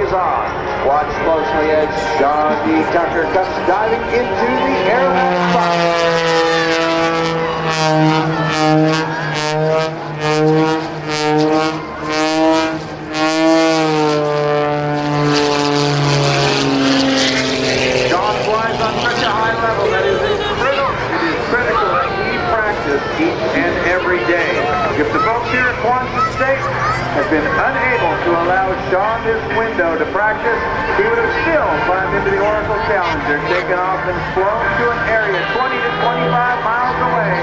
is on. Watch closely as Sean D. Tucker comes diving into the airline box. Sean flies on such a high level that it is critical that he practice each and every day. If the folks here at Quonset State have been unable to allow Sean this window to practice, he would have still climbed into the Oracle Challenger, taken off and flown to an area 20 to 25 miles away,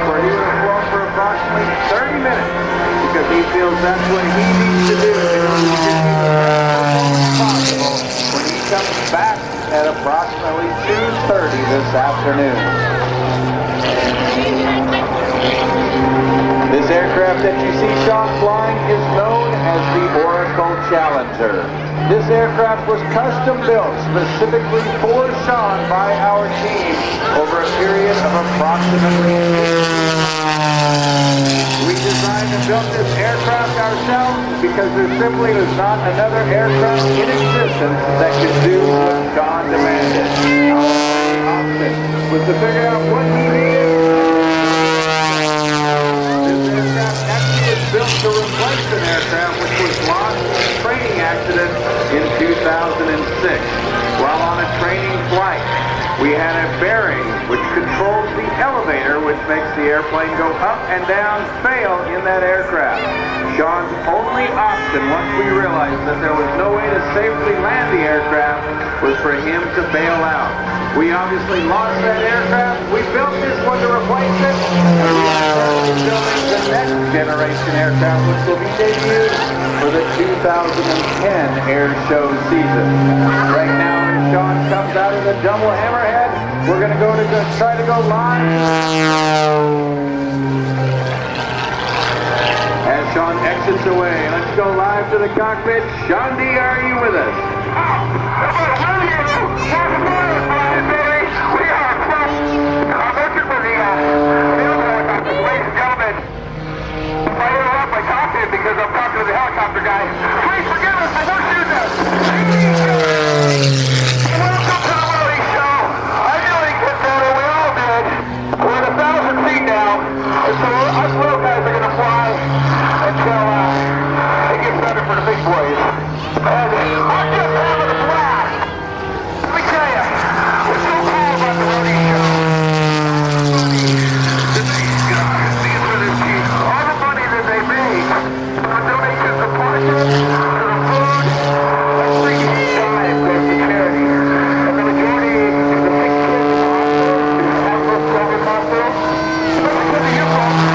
where he would have flown for approximately 30 minutes, because he feels that's what he needs to do in order to get the best possible when he comes back at approximately 2:30 this afternoon. This aircraft that you see Sean flying is known as the Oracle Challenger. This aircraft was custom built specifically for Sean by our team over a period of approximately 6 years. We designed and built this aircraft ourselves because there simply was not another aircraft in existence that could do what Sean demanded. Our option was to figure out what he needed. Built to replace an aircraft which was lost in a training accident in 2006. While on a training flight, we had a bearing which controls the elevator, which makes the airplane go up and down, fail in that aircraft. Sean's only option, once we realized that there was no way to safely land the aircraft, was for him to bail out. We obviously lost that aircraft. We built this one to replace it, and we are currently building the next generation aircraft, which will be debuted for the 2010 Airshow season. Right now, as Sean comes out of the double hammerhead, we're going to try to go live. As Sean exits away, let's go live to the cockpit. Sean D., are you with us? Because I'm talking to the helicopter guy. Please forgive us, I won't do this. Welcome to the Rhode show. I nearly get there, and we all did. We're at 1,000 feet now, and so us little guys are going to fly until it gets better for the big boys. And I'm just having a blast. Let me tell you, what's so cool about the Rhode show? All the money that they made, donations of parking, to the food, and free time goes to charity. And the majority of the big kids in the hospital, especially because of you folks.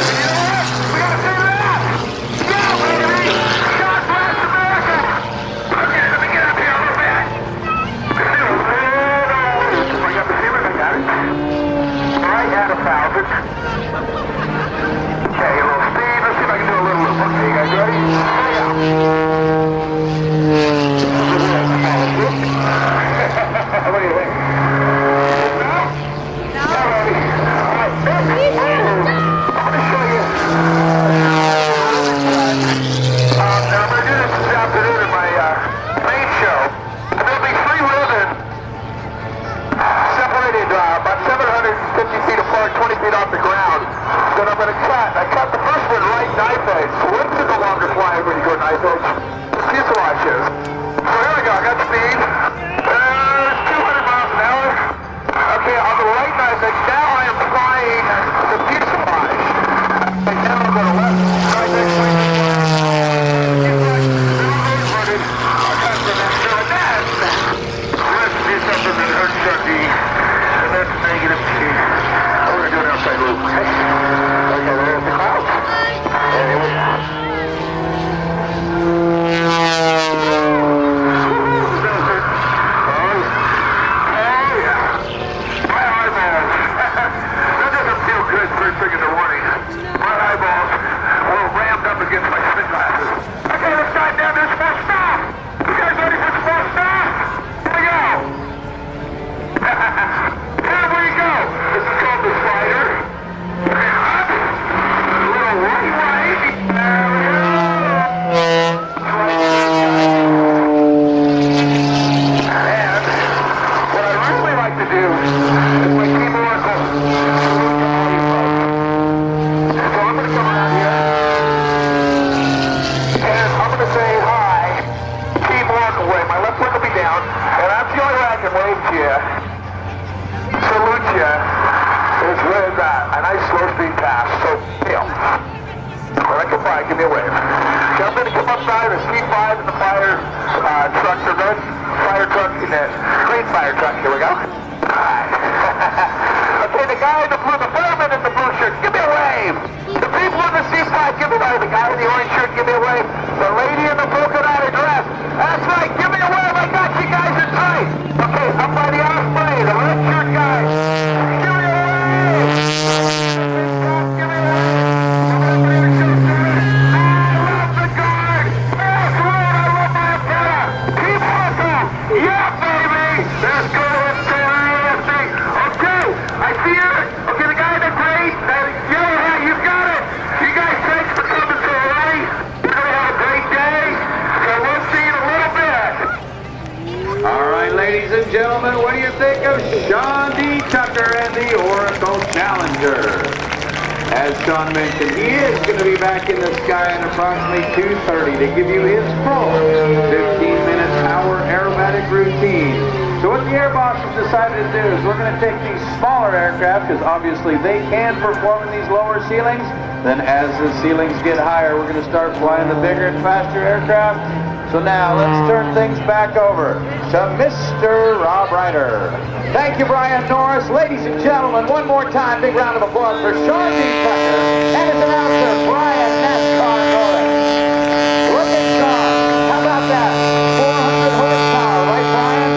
You know what? We gotta say that! Yeah, baby! God bless America! Okay, let me get up here a little bit. I got the feeling I got it. Right at 1,000. Okay, a little speed. Let's see if I can do a little loop. Okay, you guys ready? Yeah. What do you think? No? No? Ready? All right. I'm going to show you. And I'm going to do this this afternoon in my main show. And there'll be 3 ribbons separated about 750 feet apart, 20 feet off the ground. That I'm going to cut. I cut the first one right knife edge. So what's the longer flying when you go knife edge? The fuselage is. So here we go. I got speed. 200 miles an hour. Okay, on the right knife edge, now I am flying the fuselage. And now I'm going to left knife edge. Fuselage is now inverted. I cut from that. So that, let's do something that hurts Chucky. And that's negative T. We're going to do an outside loop. Okay, there's the clouds. And here we are. Oh, yeah. My eyeballs. That doesn't feel good first thing in the morning. My eyeballs. can wave to you. Salute you. Is with a nice slow speed pass. So, Neil. When I come by, give me a wave. Jump in and come up by the C5 and the fire truck, the red fire truck, and the green fire truck. Here we go. Alright. Okay, the guy in the blue, the fireman in the blue shirt, give me a wave. The people in the C5, give me a wave. The guy in the orange shirt, give me a wave. The lady in the polka dotted dress, that's right, give me a wave. I got you guys in tight. Okay, up by the Osprey, the red shirt guy. Give me a wave. Give me a wave. Yeah, baby! Let's go and say anything. Okay, I see you. Okay, the guy in the gray, yellow hat, you got it. You guys, thanks for coming so early. We're going to have a great day. So we'll see you in a little bit. All right, ladies and gentlemen, what do you think of Sean D. Tucker and the Oracle Challenger? As Sean mentioned, he is going to be back in the sky at approximately 2:30 to give you his full 15-minute power aerobatic routine. So what the Air Boss has decided to do is we're going to take these smaller aircraft, because obviously they can perform in these lower ceilings. Then as the ceilings get higher, we're going to start flying the bigger and faster aircraft. So now let's turn things back over to Mr. Rob Ryder. Thank you, Brian Norris. Ladies and gentlemen, one more time, big round of applause for Sean D. Tucker and his announcer, Brian NASCAR Norris. Look at Sean. How about that? 400 horsepower, right, Brian?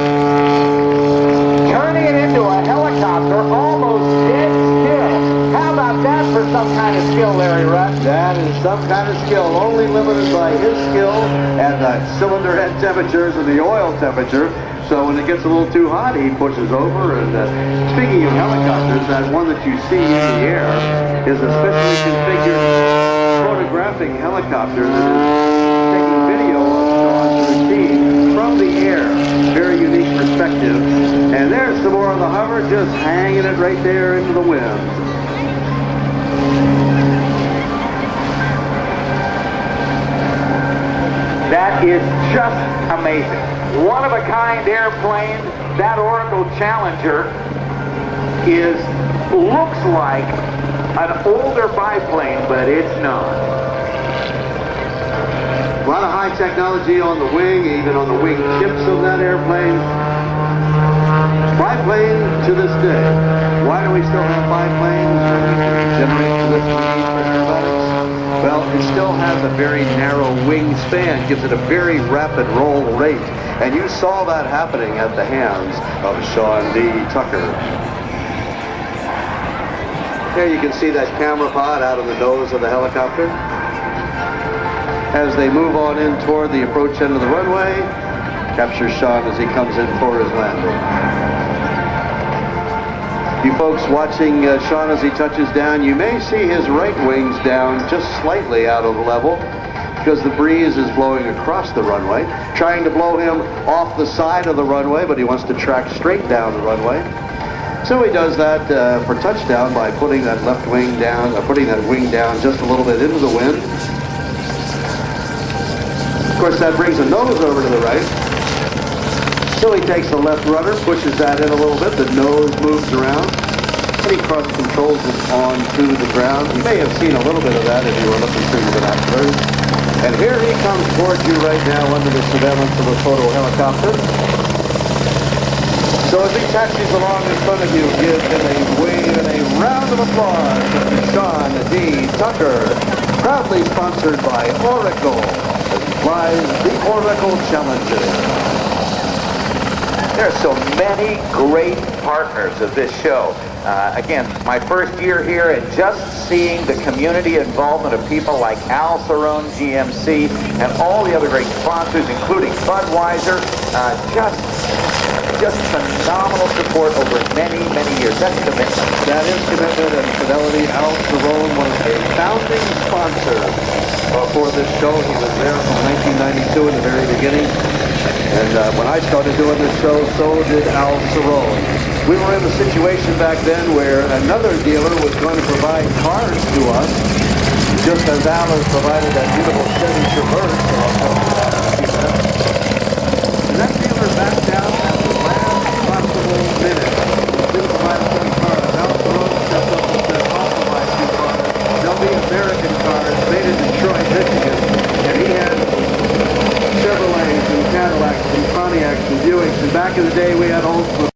Turning it into a helicopter, almost dead still. How about that for some kind of skill, Larry Rutt? That is some kind of skill, only limited by his skill and the cylinder head temperatures and the oil temperature. So when it gets a little too hot, he pushes over. And speaking of helicopters, that one that you see in the air is a specially configured photographic helicopter that is taking video of Sean's routine from the air. Very unique perspective. And there's some more of the hover, just hanging it right there into the wind. That is just amazing. One-of-a-kind airplane. That Oracle Challenger looks like an older biplane, but it's not. A lot of high technology on the wing, even on the wing tips of that airplane. Biplane to this day. Why do we still have biplanes? Generate for this need for aerobatics? Well, it still has a very narrow wingspan, gives it a very rapid roll rate. And you saw that happening at the hands of Sean D. Tucker. There you can see that camera pod out of the nose of the helicopter. As they move on in toward the approach end of the runway, captures Sean as he comes in for his landing. You folks watching Sean as he touches down, you may see his right wings down just slightly out of level because the breeze is blowing across the runway, trying to blow him off the side of the runway, but he wants to track straight down the runway. So he does that for touchdown by putting that left wing down, putting that wing down just a little bit into the wind. Of course, that brings the nose over to the right. So he takes the left rudder, pushes that in a little bit, the nose moves around, and he cross controls it onto the ground. You may have seen a little bit of that if you were looking through the binoculars. And here he comes towards you right now under the surveillance of a photo helicopter. So as he taxis along in front of you, give him a wave and a round of applause to Sean D. Tucker, proudly sponsored by Oracle, as he flies the Oracle Challenger. There are so many great partners of this show. Again, my first year here, and just seeing the community involvement of people like Al Cerrone, GMC, and all the other great sponsors, including Budweiser, just phenomenal support over many, many years. That's commitment. That is commitment and fidelity. Al Cerrone was a founding sponsor for this show. He was there from 1992 in the very beginning. And when I started doing this show, so did Al Cerrone. We were in a situation back then where another dealer was going to provide cars to us, just as Al has provided that beautiful Chevy Traverse.